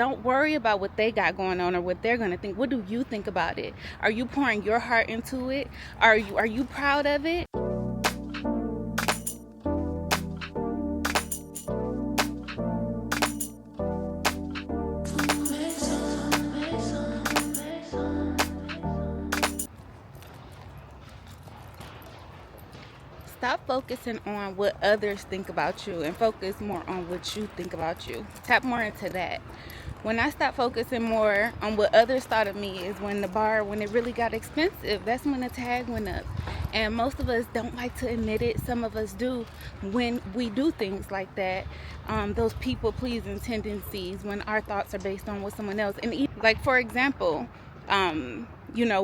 Don't worry about what they got going on or what they're going to think. What do you think about it? Are you pouring your heart into it? Are you proud of it? Stop focusing on what others think about you and focus more on what you think about you. Tap more into that. When I stopped focusing more on what others thought of me is when it really got expensive. That's when the tag went up. And most of us don't like to admit it. Some of us do when we do things like that. Those people pleasing tendencies when our thoughts are based on what someone else. And like, for example,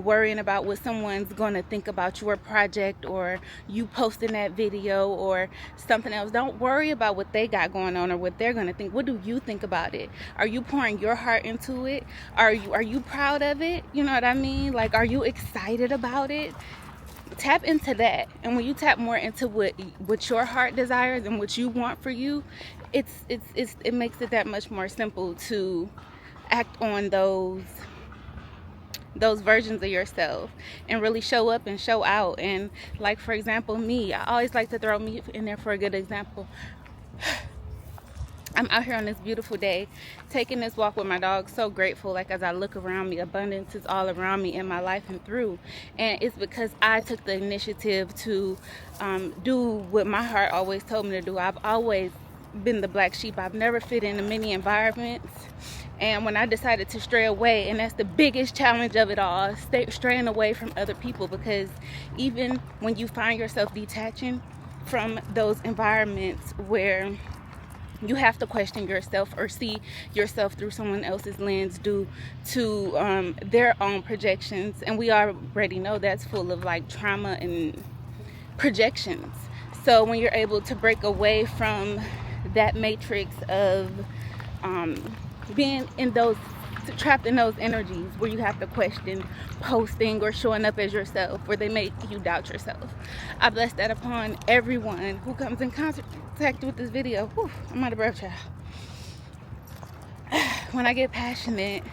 worrying about what someone's going to think about your project or you posting that video or something else. Don't worry about what they got going on or what they're going to think. What do you think about it? Are you pouring your heart into it? Are you proud of it? You know what I mean? Like, are you excited about it? Tap into that. And when you tap more into what your heart desires and what you want for you, it makes it that much more simple to act on those versions of yourself and really show up and show out. And like, for example, me, I always like to throw me in there for a good example. I'm out here on this beautiful day taking this walk with my dog. So grateful. Like, as I look around me, abundance is all around me in my life and through. And it's because I took the initiative to do what my heart always told me to do. I've always been the black sheep. I've never fit into many environments. And when I decided to stray away, and that's the biggest challenge of it all, straying away from other people, because even when you find yourself detaching from those environments where you have to question yourself or see yourself through someone else's lens due to their own projections, and we already know that's full of like trauma and projections. So when you're able to break away from that matrix of being in those, trapped in those energies where you have to question posting or showing up as yourself, where they make you doubt yourself, I bless that upon everyone who comes in contact with this video. Whew, I'm out of breath, child. When I get passionate,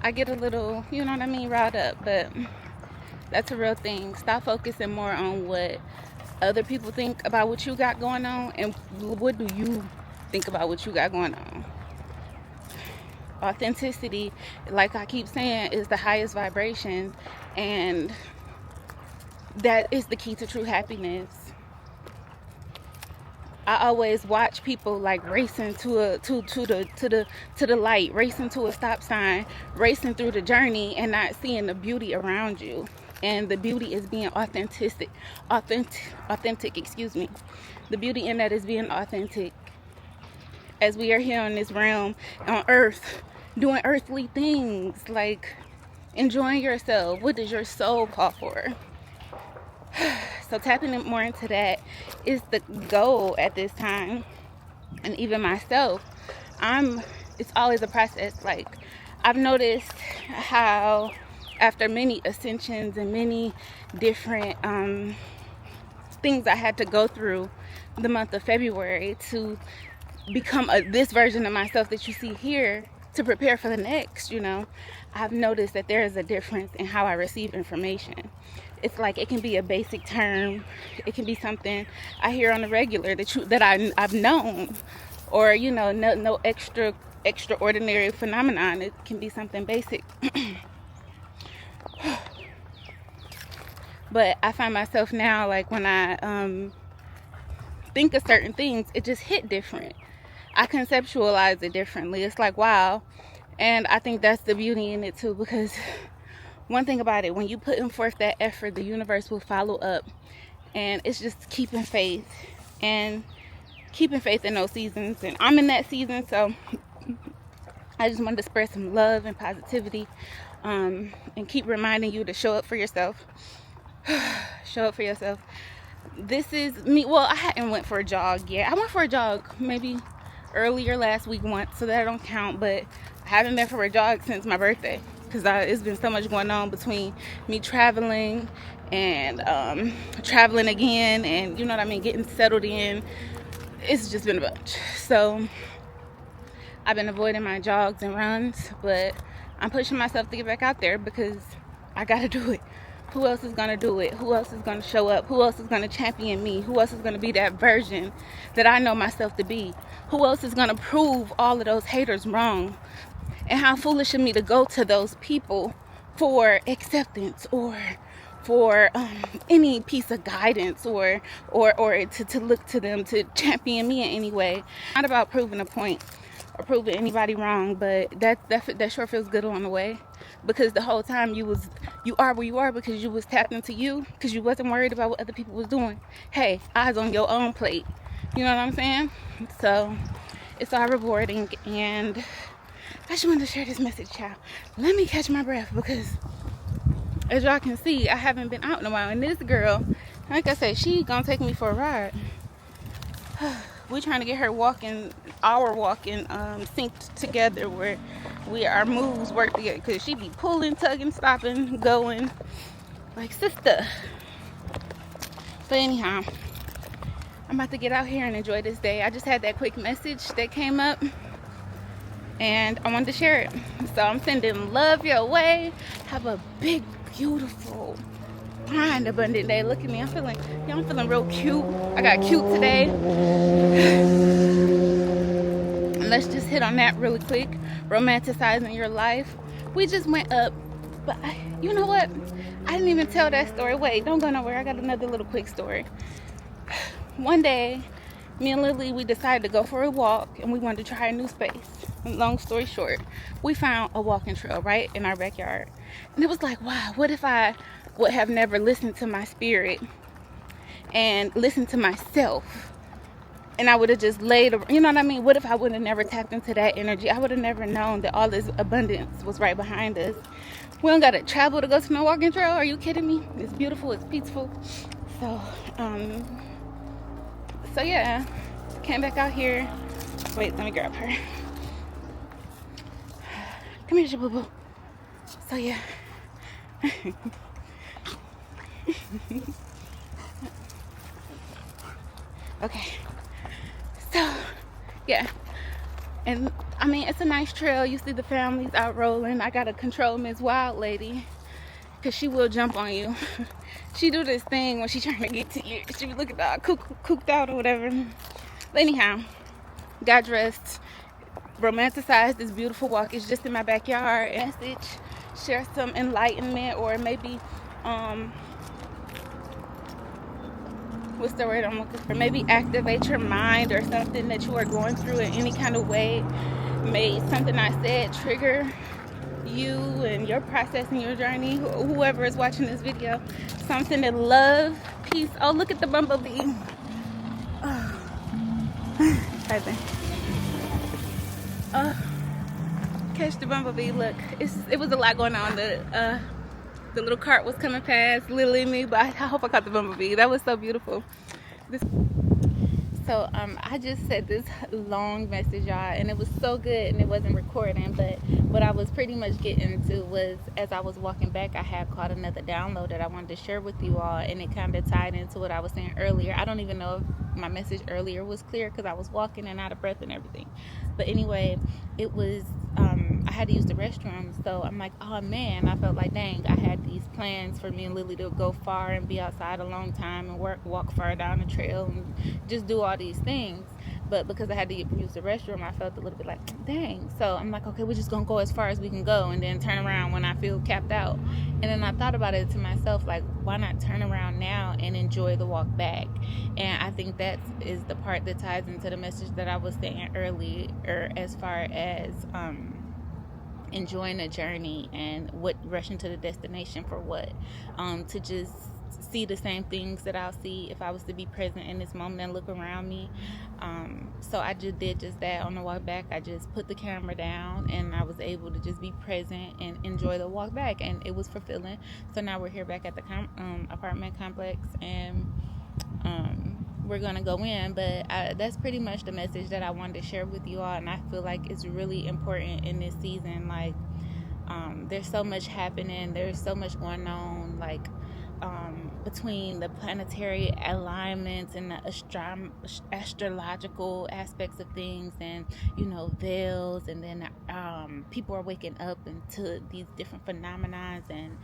I get a little, you know what I mean, riled up, but that's a real thing. Stop focusing more on what other people think about what you got going on, and what do you think about what you got going on. Authenticity, like I keep saying, is the highest vibration, and that is the key to true happiness. I always watch people like racing to the light, racing to a stop sign, racing through the journey, and not seeing the beauty around you. And the beauty is being authentic. Excuse me. The beauty in that is being authentic. As we are here on this realm, on earth, doing earthly things, like enjoying yourself. What does your soul call for? So tapping more into that is the goal at this time. And even myself, it's always a process. Like, I've noticed how after many ascensions and many different things I had to go through the month of February to become this version of myself that you see here, to prepare for the next, I've noticed that there is a difference in how I receive information. It's like, it can be a basic term, it can be something I hear on the regular that I've known, or no extraordinary phenomenon. It can be something basic. But I find myself now, like, when I think of certain things, it just hit different. I conceptualize it differently. It's like, wow. And I think that's the beauty in it too, because one thing about it, when you put in forth that effort, the universe will follow up. And it's just keeping faith in those seasons. And I'm in that season, so I just wanted to spread some love and positivity, and keep reminding you to show up for yourself. Show up for yourself. This is me. Well, I hadn't went for a jog yet. I went for a jog maybe earlier last week once, so that don't count. But I haven't been for a jog since my birthday, because it's been so much going on between me traveling and traveling again, and getting settled in. It's just been a bunch. So I've been avoiding my jogs and runs, but I'm pushing myself to get back out there because I gotta do it. Who else is gonna do it? Who else is gonna show up? Who else is gonna champion me? Who else is gonna be that version that I know myself to be? Who else is gonna prove all of those haters wrong? And how foolish of me to go to those people for acceptance or for any piece of guidance or to look to them to champion me in any way. Not about proving a point or proving anybody wrong, but that sure feels good along the way, because the whole time you are where you are because you was tapped into you, because you wasn't worried about what other people was doing. Hey, eyes on your own plate. You know what I'm saying? So it's all rewarding, and I just wanted to share this message, child. Let me catch my breath, because as y'all can see, I haven't been out in a while, and this girl, like I said, she gonna take me for a ride. We're trying to get her walking synced together, where our moves work together, because she be pulling, tugging, stopping, going like sister. But anyhow, I'm about to get out here and enjoy this day. I just had that quick message that came up, and I wanted to share it. So I'm sending love your way. Have a big, beautiful, kind, abundant day. Look at me. I'm feeling real cute. I got cute today. And let's just hit on that really quick. Romanticizing your life. We just went up, but you know what? I didn't even tell that story. Wait, don't go nowhere. I got another little quick story. One day, me and Lily, we decided to go for a walk, and we wanted to try a new space. And long story short, we found a walking trail right in our backyard. And it was like, wow, what if I would have never listened to my spirit and listened to myself, and I would have just laid, you know what I mean? What if I would have never tapped into that energy? I would have never known that all this abundance was right behind us. We don't gotta travel to go to no walking trail. Are you kidding me? It's beautiful, it's peaceful. So yeah, came back out here. Wait, let me grab her. Come here, boo-boo. So yeah. Okay. So yeah. And I mean, it's a nice trail. You see the families out rolling. I gotta control Miss Wild Lady, because she will jump on you. She do this thing when she's trying to get to you. She be looking all cooked out or whatever. But anyhow, got dressed, romanticized this beautiful walk. It's just in my backyard. Message, share some enlightenment, or maybe what's the word I'm looking for? Maybe activate your mind, or something that you are going through in any kind of way. May something I said trigger you and your process and your journey. Whoever is watching this video, something to love, peace. Oh, look at the bumblebee. Oh. Right there. Catch the bumblebee. Look, it was a lot going on. The little cart was coming past, Lily and me, but I hope I caught the bumblebee. That was so beautiful. So I just said this long message, y'all, and it was so good, and it wasn't recording, but what I was pretty much getting to was, as I was walking back, I had caught another download that I wanted to share with you all, and it kind of tied into what I was saying earlier. I don't even know if my message earlier was clear, because I was walking and out of breath and everything. But anyway, it was I had to use the restroom, so I'm like, oh man, I felt like, dang, I had these plans for me and Lily to go far and be outside a long time and walk far down the trail and just do all these things. But because I had to use the restroom, I felt a little bit like, dang. So I'm like, okay, we're just gonna go as far as we can go, and then turn around when I feel capped out. And then I thought about it to myself, like, why not turn around now and enjoy the walk back? And I think that is the part that ties into the message that I was saying earlier, as far as enjoying the journey, and what rushing to the destination for what, to just see the same things that I'll see if I was to be present in this moment and look around me. So I just did just that on the walk back. I just put the camera down, and I was able to just be present and enjoy the walk back, and it was fulfilling. So now we're here back at the apartment complex, and we're gonna go in. But that's pretty much the message that I wanted to share with you all, and I feel like it's really important in this season. Like, there's so much happening, there's so much going on, like between the planetary alignments and the astrological aspects of things, and veils, and then people are waking up into these different phenomena, and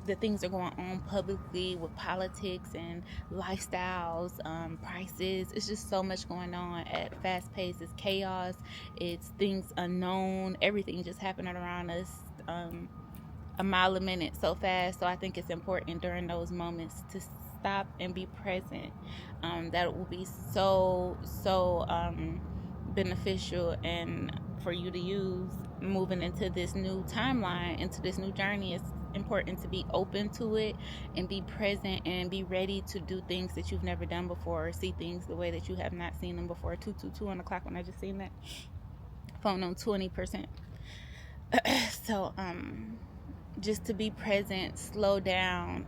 the things are going on publicly with politics and lifestyles, prices. It's just so much going on at a fast pace. It's chaos, it's things unknown, everything just happening around us, a mile a minute, so fast. So I think it's important during those moments to stop and be present. That will be so beneficial, and for you to use moving into this new timeline, into this new journey. It's important to be open to it and be present and be ready to do things that you've never done before, or see things the way that you have not seen them before. 222 on the clock when I just seen that. Phone on 20%. So just to be present, slow down.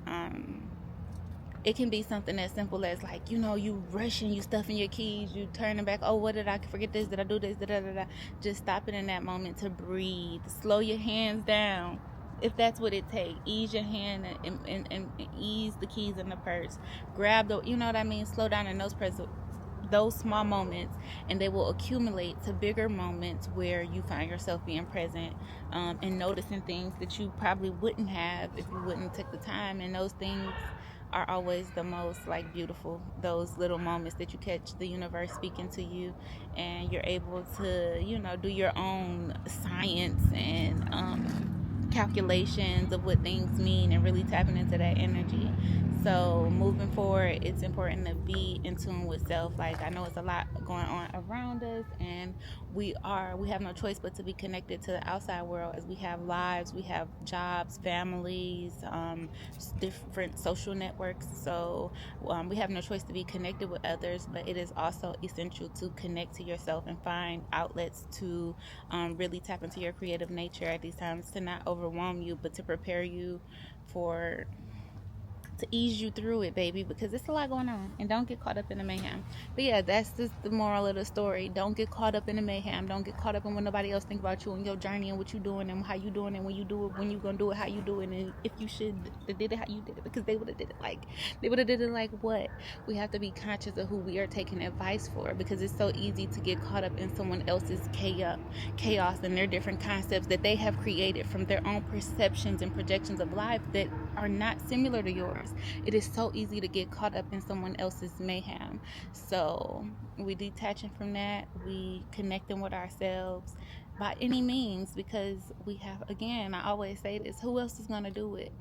It can be something as simple as, like, you rushing, you stuffing your keys, you turning back. Oh, what did I forget? This? Did I do this? Da. Just stopping in that moment to breathe. Slow your hands down, if that's what it takes. Ease your hand and ease the keys in the purse. Grab the, you know what I mean. Slow down in those small moments, and they will accumulate to bigger moments where you find yourself being present, and noticing things that you probably wouldn't have if you wouldn't take the time. And those things are always the most, like, beautiful. Those little moments that you catch the universe speaking to you, and you're able to do your own science and calculations of what things mean, and really tapping into that energy. So moving forward, it's important to be in tune with self. Like, I know it's a lot going on around us, and we have no choice but to be connected to the outside world, as we have lives, we have jobs, families, different social networks. So we have no choice to be connected with others, but it is also essential to connect to yourself and find outlets to really tap into your creative nature at these times, to not overwhelm you, but to prepare you to ease you through it, baby, because it's a lot going on. And don't get caught up in the mayhem. But yeah, that's just the moral of the story. Don't get caught up in the mayhem. Don't get caught up in what nobody else think about you and your journey and what you doing and how you doing, and when you do it, when you gonna do it, how you do it, and if you should have did it how you did it, because they would have did it like what. We have to be conscious of who we are taking advice for, because it's so easy to get caught up in someone else's chaos and their different concepts that they have created from their own perceptions and projections of life that are not similar to yours. It is so easy to get caught up in someone else's mayhem. So we detaching from that, we connecting with ourselves by any means, because we have, again, I always say this, who else is going to do it?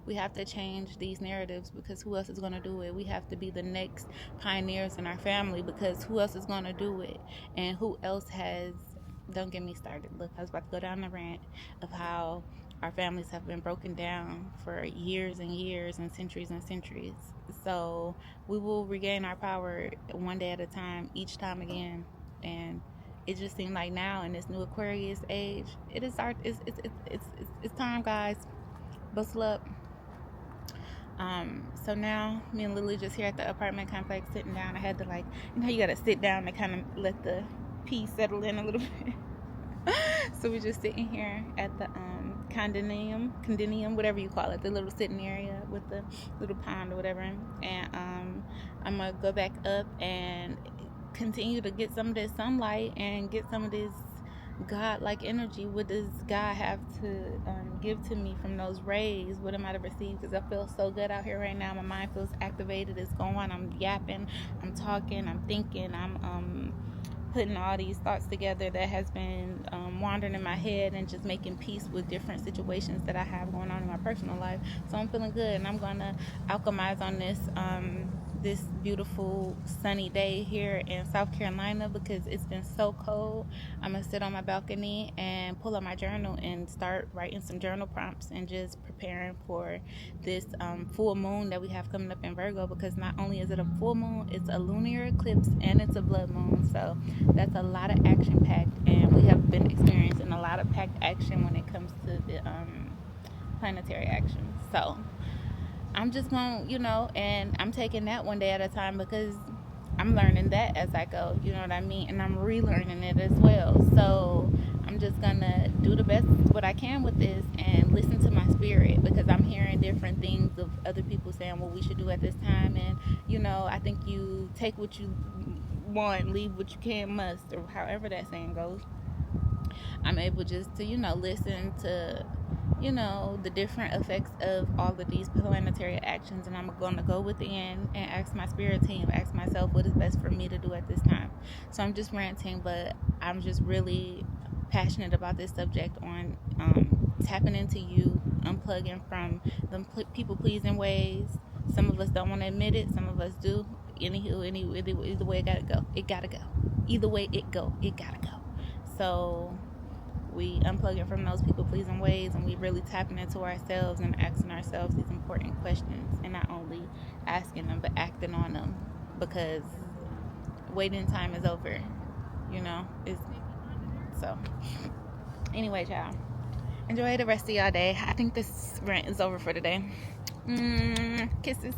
We have to change these narratives, because who else is going to do it? We have to be the next pioneers in our family, because who else is going to do it? And who else has, don't get me started. Look, I was about to go down the rant of how our families have been broken down for years and years and centuries. So we will regain our power one day at a time, each time again. And it just seemed like now, in this new Aquarius age, it's time, guys. Bustle up. So now me and Lily just here at the apartment complex sitting down. I had to, like, you gotta sit down to kind of let the peace settle in a little bit. So we're just sitting here at the condominium, whatever you call it, the little sitting area with the little pond or whatever. And I'm gonna go back up and continue to get some of this sunlight and get some of this God-like energy. What does God have to give to me from those rays? What am I to receive? Because I feel so good out here right now. My mind feels activated. It's going. I'm yapping. I'm talking. I'm thinking. I'm putting all these thoughts together that has been wandering in my head, and just making peace with different situations that I have going on in my personal life. So I'm feeling good, and I'm gonna alchemize on this beautiful sunny day here in South Carolina, because it's been so cold. I'm gonna sit on my balcony and pull out my journal and start writing some journal prompts, and just preparing for this full moon that we have coming up in Virgo, because not only is it a full moon, it's a lunar eclipse and it's a blood moon. So that's a lot of action packed, and we have been experiencing a lot of packed action when it comes to the planetary action. So I'm just going to, and I'm taking that one day at a time, because I'm learning that as I go, you know what I mean? And I'm relearning it as well. So I'm I'm just gonna do the best what I can with this and listen to my spirit, because I'm hearing different things of other people saying what we should do at this time. And I think you take what you want, leave what you can must, or however that saying goes. I'm able just to, listen to, the different effects of all of these planetary actions. And I'm going to go within and ask my spirit team, ask myself what is best for me to do at this time. So I'm just ranting, but I'm just really passionate about this subject on tapping into you, unplugging from the people pleasing ways. Some of us don't want to admit it, some of us do. Either way it gotta go. It gotta go. Either way it gotta go. So we unplugging from those people pleasing ways, and we really tapping into ourselves and asking ourselves these important questions, and not only asking them but acting on them, because waiting time is over. It's so. Anyway, y'all, enjoy the rest of y'all day. I think this rant is over for today. Kisses.